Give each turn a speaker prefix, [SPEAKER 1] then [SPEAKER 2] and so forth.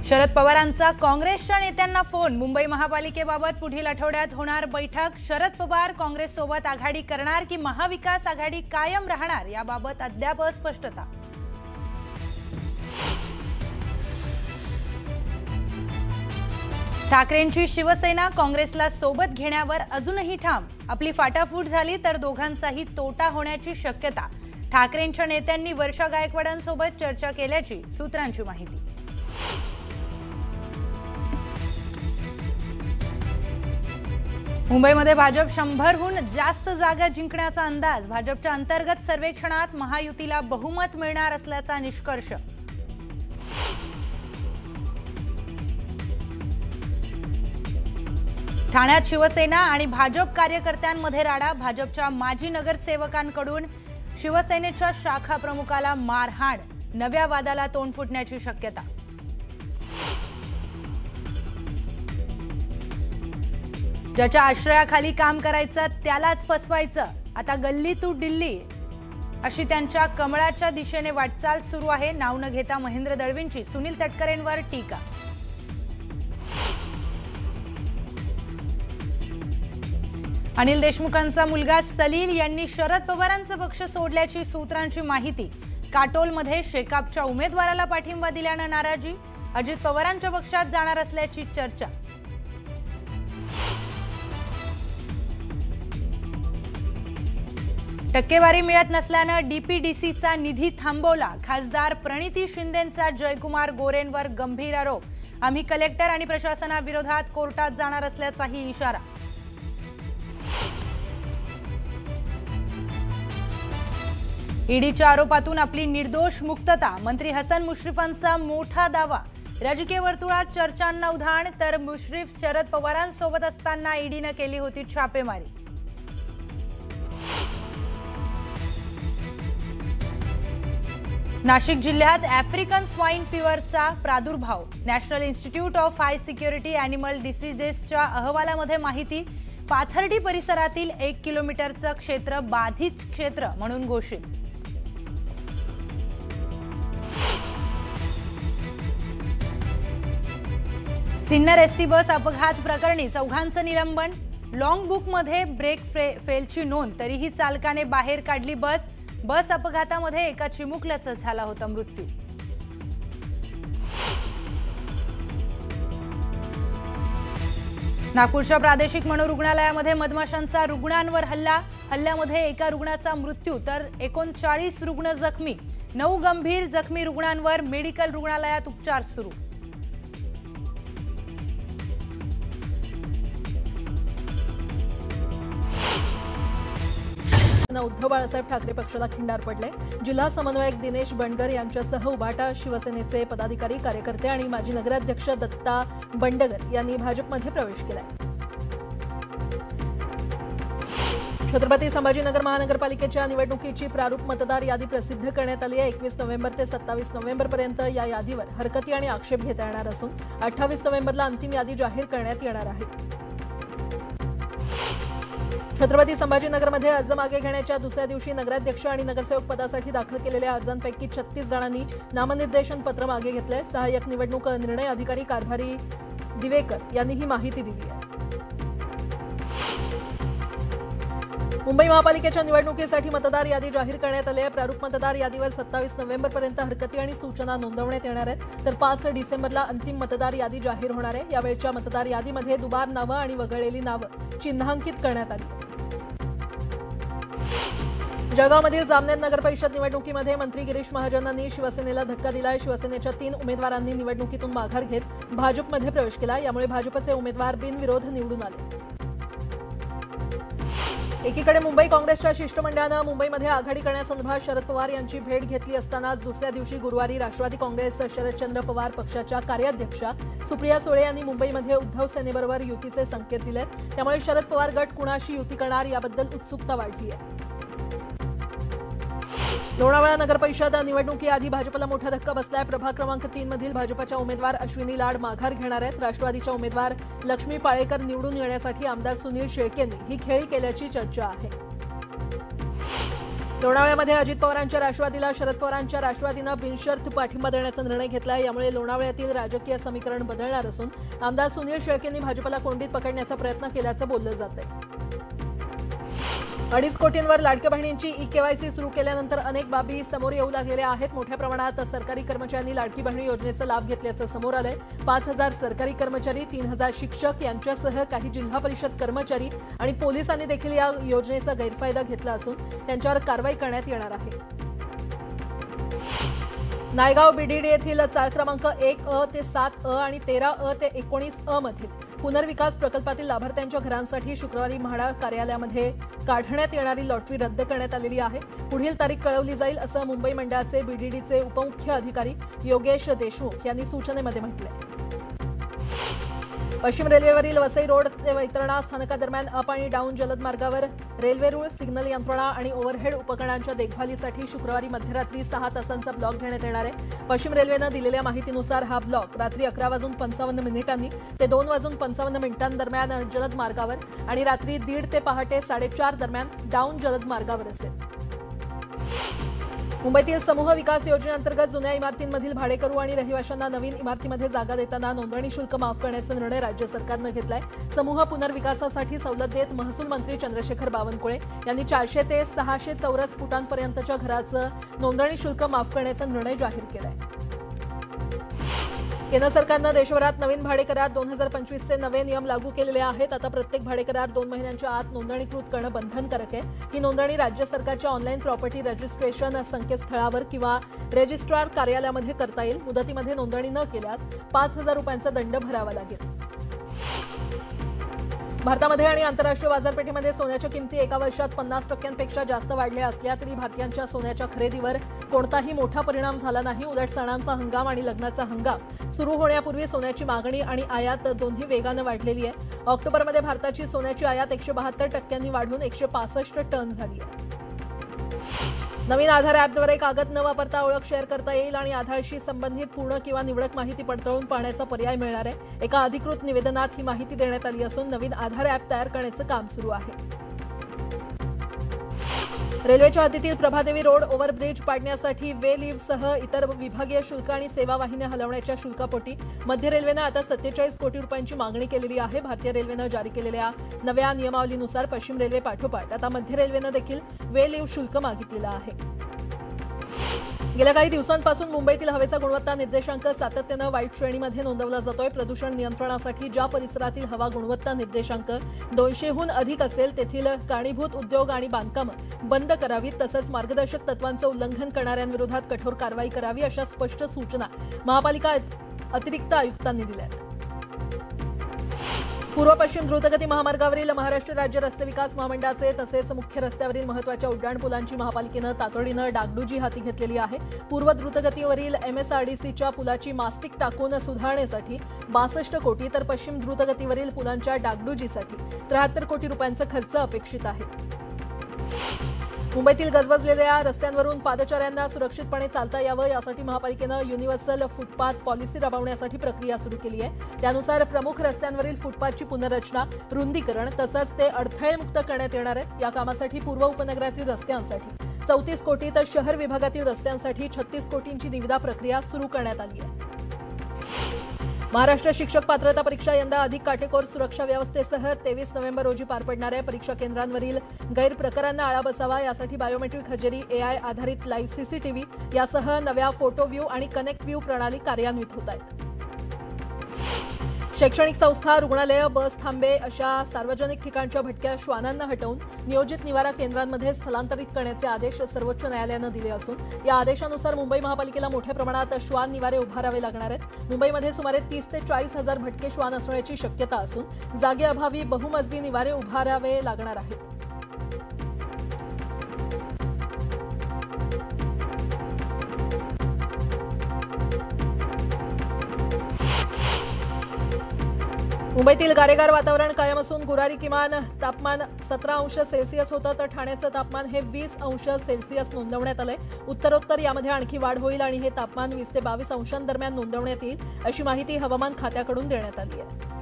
[SPEAKER 1] शरद पवारांचा काँग्रेसच्या नेत्यांना फोन। मुंबई महापालिकेबाबत पुढील आठवड्यात होणार बैठक। शरद पवार काँग्रेस सोबत आघाडी करणार की महाविकास आघाडी कायम राहणार याबाबत अद्याप स्पष्टता। ठाकरेंची शिवसेना काँग्रेसला सोबत घेण्यावर अजूनही ठाम। आपली फाटाफूट झाली तर दोघांचाही तोटा होण्याची शक्यता। ठाकरेंच्या नेत्यांनी वर्षा गायकवाडांसोबत चर्चा केल्याची सूत्रांची माहिती। मुंबईमध्ये भाजप 100हून जास्त जागा जिंकण्याचा अंदाज। भाजपच्या अंतर्गत सर्वेक्षणात महायुतीला बहुमत मिळणार असल्याचा निष्कर्ष। ठाण्यात शिवसेना आणि भाजप कार्यकर्त्यांमध्ये राडा। भाजपच्या माजी नगरसेवकांकडून शिवसेनेच्या शाखा प्रमुखाला मारहाण। नव्या वादाला तोंड फुटण्याची शक्यता। ज्याच्या आश्रयाखाली काम करायचं त्यालाच फसवायचं। आता गल्ली तू दिल्ली अशी त्यांच्या कमळाच्या दिशेने वाटचाल सुरू आहे। नाव न घेता महेंद्र दळवींची सुनील तटकरेंवर टीका। अनिल देशमुखांचा मुलगा सलील यांनी शरद पवारांचा पक्ष सोडल्याची सूत्रांची माहिती। काटोलमध्ये शेकापच्या उमेदवाराला पाठिंबा दिल्यानं नाराजी। अजित पवारांच्या पक्षात जाणार असल्याची चर्चा। टक्केवारी मिळत नसल्यानं डीपीडीसीचा निधी थांबवला। खासदार प्रणिती शिंदेंचा जयकुमार गोरेंवर गंभीर आरोप। आम्ही कलेक्टर आणि प्रशासनाविरोधात कोर्टात जाणार असल्याचाही इशारा। ईडीच्या आरोपातून आपली निर्दोष मुक्तता। मंत्री हसन मुश्रीफांचा मोठा दावा। राजकीय वर्तुळात चर्चांना उधाण तर मुश्रीफ शरद पवारांसोबत असताना ईडीने केली होती छापेमारी। नाशिक जिल्ह्यात आफ्रिकन स्वाईन फीवरचा प्रादुर्भाव। National institute of high security animal डिसीजेसच्या अहवालामध्ये माहिती। पाथर्डी परिसरातील 1 किलोमीटरचं क्षेत्र बाधित क्षेत्र म्हणून घोषित। सिन्नर एसटी बस अपघात प्रकरणी चौघांचं निलंबन। लॉंग बुकमध्ये ब्रेक फेलची नोंद तरीही चालकाने बाहेर काढली बस। बस अपघातामध्ये एका चिमुकल्याचा झाला होता मृत्यू। नागपूरच्या प्रादेशिक मनोरुग्णालयामध्ये मधमाशांचा रुग्णांवर हल्ला। हल्ल्यामध्ये एका रुग्णाचा मृत्यू तर 39 रुग्ण जखमी। 9 गंभीर जखमी रुग्णांवर मेडिकल रुग्णालयात उपचार सुरू।
[SPEAKER 2] उद्धव बाळासाहेब ठाकरे पक्षाला खिंडार पडले। जिल्हा समन्वयक दिनेश बंडगर यांच्यासह उभाटा शिवसेनेचे पदाधिकारी कार्यकर्ते आणि माजी नगराध्यक्ष दत्ता बंडगर यांनी भाजपमध्ये प्रवेश केला। छत्रपती संभाजीनगर महानगरपालिकेच्या निवडणुकीची प्रारूप मतदार यादी प्रसिद्ध करण्यात आली आहे। 21 नोव्हेंबर ते 27 नोव्हेंबरपर्यंत या यादीवर हरकती आणि आक्षेप घेता येणार असून 28 नोव्हेंबरला अंतिम यादी जाहीर करण्यात येणार आहे। छत्रपती संभाजीनगरमध्ये अर्ज मागे घेण्याच्या दुसऱ्या दिवशी नगराध्यक्ष आणि नगरसेवक पदासाठी दाखल केलेल्या अर्जांपैकी 36 जणांनी नामनिर्देशन पत्र मागे घेतले। सहाय्यक निवडणूक निर्णय अधिकारी कारभारी दिवेकर यांनी ही माहिती दिली आहे। मुंबई महापालिकेच्या निवडणुकीसाठी मतदार यादी जाहीर करण्यात आली आहे। प्रारूप मतदार यादीवर 27 नोव्हेंबरपर्यंत हरकती आणि सूचना नोंदवण्यात येणार आहेत तर 5 डिसेंबरला अंतिम मतदार यादी जाहीर होणार आहे। यावेळच्या मतदार यादीमध्ये दुबार नावं आणि वगळलेली नावं चिन्हांकित करण्यात आली। जळगावमधील जामनेर नगर परिषद निवडणुकीमध्ये मंत्री गिरीश महाजनांनी शिवसेनेला धक्का दिलाय। शिवसेनेच्या 3 उमेदवारांनी निवडणुकीतून माघार घेत भाजपमध्ये प्रवेश केला। यामुळे भाजपचे उमेदवार बिनविरोध निवडून आले। एकीकडे मुंबई काँग्रेसच्या शिष्टमंडळानं मुंबईमध्ये आघाडी करण्यासंदर्भात शरद पवार यांची भेट घेतली असतानाच दुसऱ्या दिवशी गुरुवारी राष्ट्रवादी काँग्रेस शरदचंद्र पवार पक्षाच्या कार्याध्यक्षा सुप्रिया सुळे यांनी मुंबईमध्ये उद्धव सेनेबरोबर युतीचे संकेत दिलेत। त्यामुळे शरद पवार गट कुणाशी युती करणार याबद्दल उत्सुकता वाढली आहे। लोणावळा नगर परिषद निवडणुकीआधी भाजपला मोठा धक्का बसलाय। प्रभाग क्रमांक 3 मधील भाजपच्या उमेदवार अश्विनी लाड माघार घेणार आहेत। राष्ट्रवादीच्या उमेदवार लक्ष्मी पाळेकर निवडून येण्यासाठी आमदार सुनील शेळकेंनी ही खेळी केल्याची चर्चा आहे। लोणावळ्यामध्ये अजित पवारांच्या राष्ट्रवादीला शरद पवारांच्या राष्ट्रवादीनं बिनशर्त पाठिंबा देण्याचा निर्णय घेतलाय। यामुळे लोणावळ्यातील राजकीय समीकरण बदलणार असून आमदार सुनील शेळकेंनी भाजपला कोंडीत पकडण्याचा प्रयत्न केल्याचं बोललं जातंय। 2.5 कोटींवर लाडक्या बहिणींची ई-केवायसी सुरू केल्यानंतर अनेक बाबी समोर येऊ लागलेल्या आहेत। मोठ्या प्रमाणात सरकारी कर्मचाऱ्यांनी लाडकी बहिणी योजनेचा लाभ घेतल्याचं समोर आलंय। 5,000 सरकारी कर्मचारी, 3,000 शिक्षक यांच्यासह काही जिल्हा परिषद कर्मचारी आणि पोलिसांनी देखील या योजनेचा गैरफायदा घेतला असून त्यांच्यावर कारवाई करण्यात येणार आहे। नायगाव बीडीडी येथील चाळ क्रमांक 1A ते 7A आणि 13A ते 19A मधील पुनर्विकास प्रकल्पातील लाभार्थ्यांच्या घरांसाठी शुक्रवारी म्हाडा कार्यालयामध्ये काढण्यात येणारी लॉटरी रद्द करण्यात आलेली आहे। पुढील तारीख कळवली जाईल असं मुंबई मंडळाचे बीडीडीचे उपमुख्य अधिकारी योगेश देशमुख यांनी सूचनेमध्ये म्हटलंय। पश्चिम रेल्वेवरील वसई रोड ते वैतरणा स्थानकादरम्यान अप आणि डाऊन जलद मार्गावर रेल्वे रूळ, सिग्नल यंत्रणा आणि ओव्हरहेड उपकरणांच्या देखभालीसाठी शुक्रवारी मध्यरात्री 6 तासांचा ब्लॉक घेण्यात येणार आहे। पश्चिम रेल्वेनं दिलेल्या माहितीनुसार हा ब्लॉक रात्री 11:55 ते 2:55 दरम्यान जलद मार्गावर आणि रात्री 1:30 ते पहाटे 4:30 दरम्यान डाऊन जलद मार्गावर असेल। मुंबईतील समूह विकास योजनेअंतर्गत जुन्या इमारतींमधील भाडेकरू आणि रहिवाशांना नवीन इमारतीमध्ये जागा देताना नोंदणी शुल्क माफ करण्याचा निर्णय राज्य सरकारनं घेतलाय। समूह पुनर्विकासासाठी सवलत देत महसूल मंत्री चंद्रशेखर बावनकुळे यांनी 400 ते 600 चौरस फुटांपर्यंतच्या घराचं नोंदणी शुल्क माफ करण्याचा निर्णय जाहीर केलाय। केंद्र सरकारनं देशभरात नवीन भाडेकरार 2025चे नवे नियम लागू केलेले आहेत। आता प्रत्येक भाडेकरार 2 महिन्यांच्या आत नोंदणीकृत करणं बंधनकारक आहे। ही नोंदणी राज्य सरकारच्या ऑनलाईन प्रॉपर्टी रजिस्ट्रेशन संकेतस्थळावर किंवा रजिस्ट्रार कार्यालयामध्ये करता येईल। मुदतीमध्ये नोंदणी न केल्यास 5,000 रुपयांचा दंड भरावा लागेल। भारतामध्ये आणि आंतरराष्ट्रीय बाजारपेठेमध्ये सोन्याच्या किमती एका वर्षात 50% जास्त वाढल्या असल्या तरी भारतीयांच्या सोन्याच्या खरेदीवर कोणताही मोठा परिणाम झाला नाही। उलट सणांचा हंगाम आणि लग्नाचा हंगाम सुरू होण्यापूर्वी सोन्याची मागणी आणि आयात दोन्ही वेगानं वाढलेली आहे। ऑक्टोबरमध्ये भारताची सोन्याची आयात 172% वाढून 165 टन झाली आहे। नवीन आधार ॲपद्वारे कागद न वापरता ओळख शेअर करता येईल आणि आधारशी संबंधित पूर्ण किंवा निवडक माहिती पडताळून पाहण्याचा पर्याय मिळणार आहे। एका अधिकृत निवेदनात ही माहिती देण्यात आली असून नवीन आधार ॲप तयार करण्याचं काम सुरू आहे। रेल्वेच्या हद्दीतील प्रभादेवी रोड ओव्हरब्रिज पाडण्यासाठी वे लीव्हसह इतर विभागीय शुल्क आणि सेवा वाहिन्या हलवण्याच्या शुल्कापोटी मध्य रेल्वेनं आता 47 कोटी रुपयांची मागणी केलेली आहे। भारतीय रेल्वेनं जारी केलेल्या नव्या नियमावलीनुसार पश्चिम रेल्वे पाठोपाठ आता मध्य रेल्वेनं देखील वे लीव्ह शुल्क मागितलेलं आहे। गेल्या काही दिवसांपासून मुंबईतील हवेचा गुणवत्ता निर्देशांक सातत्यानं वाईट श्रेणीमध्ये नोंदवला जातोय। प्रदूषण नियंत्रणासाठी ज्या परिसरातील हवा गुणवत्ता निर्देशांक 200हून अधिक असेल तेथील कारणीभूत उद्योग आणि बांधकामं बंद करावीत, तसंच मार्गदर्शक तत्वांचं उल्लंघन करणाऱ्यांविरोधात कठोर कारवाई करावी अशा स्पष्ट सूचना महापालिका अतिरिक्त आयुक्तांनी दिल्या आहेत। पूर्व पश्चिम द्रुतगती महामार्गावरील महाराष्ट्र राज्य रस्ते विकास महामंडळाचे तसेच मुख्य रस्त्यावरील महत्त्वाच्या उड्डाणपुलांची महापालिकेनं तातडीनं डागडुजी हाती घेतलेली आहे। पूर्व द्रुतगतीवरील MSRDCच्या पुलाची मास्टिक टाकून सुधारण्यासाठी 62 कोटी तर पश्चिम द्रुतगतीवरील पुलांच्या डागडुजीसाठी 73 कोटी रुपयांचा खर्च अपेक्षित आहे। मुंबईतील गजबजलेल्या रस्त्यांवरून पादचाऱ्यांना सुरक्षितपणे चालता यावं यासाठी महापालिकेनं युनिव्हर्सल फुटपाथ पॉलिसी राबवण्यासाठी प्रक्रिया सुरू केली आहे। त्यानुसार प्रमुख रस्त्यांवरील फुटपाथची पुनर्रचना, रुंदीकरण तसंच ते अडथळेमुक्त करण्यात येणार आहे। या कामासाठी पूर्व उपनगरातील रस्त्यांसाठी 34 कोटी तर शहर विभागातील रस्त्यांसाठी 36 कोटींची निविदा प्रक्रिया सुरू करण्यात आली आहे। महाराष्ट्र शिक्षक पात्रता परीक्षा यंदा अधिक काटेकोर सुरक्षा व्यवस्थेसह 23 नोव्हेंबर रोजी पार पडणार आहे। परीक्षा केंद्रांवरील गैरप्रकारांना आळा बसावा यासाठी बायोमेट्रिक हजेरी, AI आधारित लाईव्ह CCTV यासह नव्या फोटो व्ह्यू आणि कनेक्ट व्ह्यू प्रणाली कार्यान्वित होत आहेत। शैक्षणिक संस्था, रुग्णालय, बस थांबे अशा सार्वजनिक ठिकाणच्या भटक्या श्वानांना हटवून नियोजित निवारा केंद्रांमध्ये स्थलांतरित करण्याचे आदेश सर्वोच्च न्यायालयानं दिले असून या आदेशानुसार मुंबई महापालिकेला मोठ्या प्रमाणात श्वान निवारे उभारावे लागणार आहेत। मुंबईमध्ये सुमारे 30 ते 40 हजार भटके श्वान असण्याची शक्यता असून जागेअभावी बहुमजली निवारे उभारावे लागणार आहेत। मुंबईतील गारेगार वातावरण कायम असून गुरुवारी किमान तापमान 17 अंश सेल्सिअस होतं तर ठाण्याचं तापमान हे 20 अंश सेल्सिअस नोंदवण्यात आलंय। उत्तरोत्तर यामध्ये आणखी वाढ होईल आणि हे तापमान 20 ते 22 अंशांदरम्यान नोंदवण्यात येईल अशी माहिती हवामान खात्याकडून देण्यात आली आहे।